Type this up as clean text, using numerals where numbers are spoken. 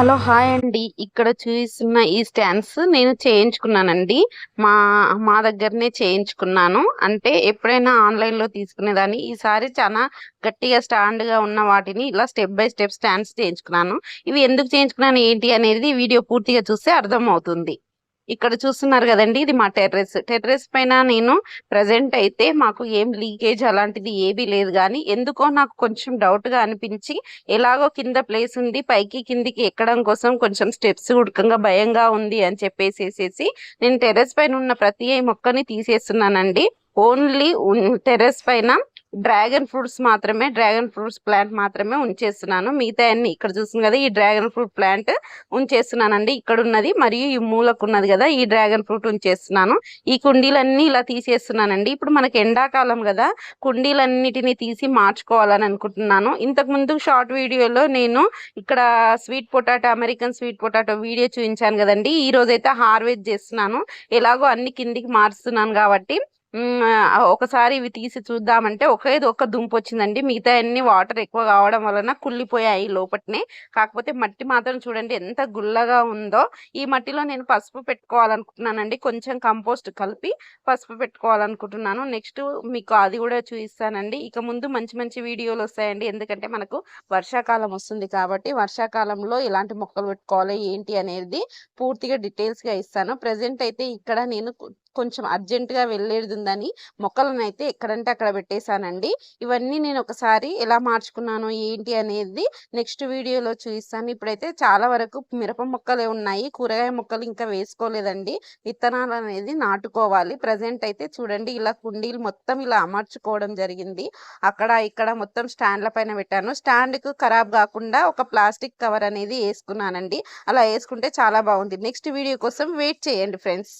Hello hi అండి. ఇక్కడ చూస్తున్న ఈ స్టాండ్స్ నేను చేయించుకున్నానండి. మా మా దగ్గరనే చేయించుకున్నాను. అంటే ఎప్పుడైనా ఆన్‌లైన్‌లో తీసుకునేదాన్ని. ఈసారి చాలా గట్టిగా స్టాండ్‌గా ఉన్న వాటిని ఇలా స్టెప్ బై స్టెప్ స్టాండ్స్ చేయించుకున్నాను. ఇవి ఎందుకు చేయించుకున్నాను ఏంటి అనేది వీడియో పూర్తిగా చూస్తే అర్థమవుతుంది. ఇక్కడ చూస్తున్నారు గదండీ! ఇది మా టెర్రస్. టెర్రస్ పైన నేను ప్రెజెంట్ అయితే మాకు ఏం లీకేజ్ అలాంటిది ఏమీ లేదు గానీ, ఎందుకో నాకు కొంచెం డౌట్‌గా అనిపించి, ఎలాగో కింద ప్లేస్ ఉంది. పైకి, కిందికి ఎక్కడం కోసం కొంచెం స్టెప్స్ ఉడకంగా భయంగా ఉంది అని చెప్పేసేసేసి, నేను టెర్రస్ పైన ఉన్న ప్రతి మొక్కని తీసేస్తున్నానండి. ఓన్లీ టెర్రస్ పైన డ్రాగన్ ఫ్రూట్స్ ప్లాంట్ మాత్రమే ఉంచేస్తున్నాను. మిగతాయన్నీ ఇక్కడ చూస్తుంది కదా! ఈ డ్రాగన్ ఫ్రూట్ ప్లాంట్ ఉంచేస్తున్నానండి. ఇక్కడున్నది మరియు ఈ మూలకున్నది గదా! ఈ డ్రాగన్ ఫ్రూట్ ఉంచేస్తున్నాను. ఈ కుండీలన్నీ ఇలా తీసేస్తున్నానండి. ఇప్పుడు మనకి ఎండాకాలం గదా! కుండీలన్నిటిని తీసి మార్చుకోవాలని అనుకుంటున్నాను. ఇంతకుముందు షార్ట్ వీడియోలో నేను ఇక్కడ అమెరికన్ స్వీట్ పొటాటో వీడియో చూయించాను గదండీ! ఈరోజైతే హార్వెస్ట్ చేస్తున్నాను. ఎలాగో అన్ని కిందికి మారుస్తున్నాను గాబట్టి ఒకసారి ఇవి తీసి చూద్దామంటే ఒక్క దుంపొచ్చిందండి. మిగతాయన్నీ వాటర్ ఎక్కువ కావడం వలన కుళ్ళిపోయాయి లోపటనే. కాకపోతే మట్టి మాత్రం చూడండి ఎంత గుల్లగా ఉందో. ఈ మట్టిలో నేను పసుపు పెట్టుకోవాలనుకుంటున్నానండి. కొంచెం కంపోస్ట్ కలిపి పసుపు పెట్టుకోవాలనుకుంటున్నాను. నెక్స్ట్ మీకు అది కూడా చూపిస్తానండి. ఇక ముందు మంచి మంచి వీడియోలు వస్తాయండి. ఎందుకంటే మనకు వర్షాకాలం వస్తుంది కాబట్టి వర్షాకాలంలో ఎలాంటి మొక్కలు పెట్టుకోవాలి ఏంటి అనేది పూర్తిగా డీటెయిల్స్‌గా ఇస్తాను. ప్రెజెంట్ అయితే ఇక్కడ నేను కొంచెం అర్జెంట్‌గా వెళ్ళేదుందని మొక్కలనైతే ఎక్కడంటే అక్కడ పెట్టేశానండి. ఇవన్నీ నేను ఒకసారి ఎలా మార్చుకున్నాను, ఏంటి అనేది నెక్స్ట్ వీడియోలో చూపిస్తాను. ఇప్పుడైతే చాలా వరకు మిరప మొక్కలే ఉన్నాయి. కూరగాయ మొక్కలు ఇంకా వేసుకోలేదండి. విత్తనాలనేది నాటుకోవాలి. ప్రెజెంట్ అయితే చూడండి ఇలా కుండీలు మొత్తం ఇలా అమర్చుకోవడం జరిగింది. అక్కడ, ఇక్కడ మొత్తం స్టాండ్‌ల పైన పెట్టాను. స్టాండ్‌కు ఖరాబ్ గాకుండా ఒక ప్లాస్టిక్ కవర్ అనేది యేసుకున్నానండి. అలా యేసుకుంటే చాలా బాగుంది. నెక్స్ట్ వీడియో కోసం వెయిట్ చేయండి ఫ్రెండ్స్.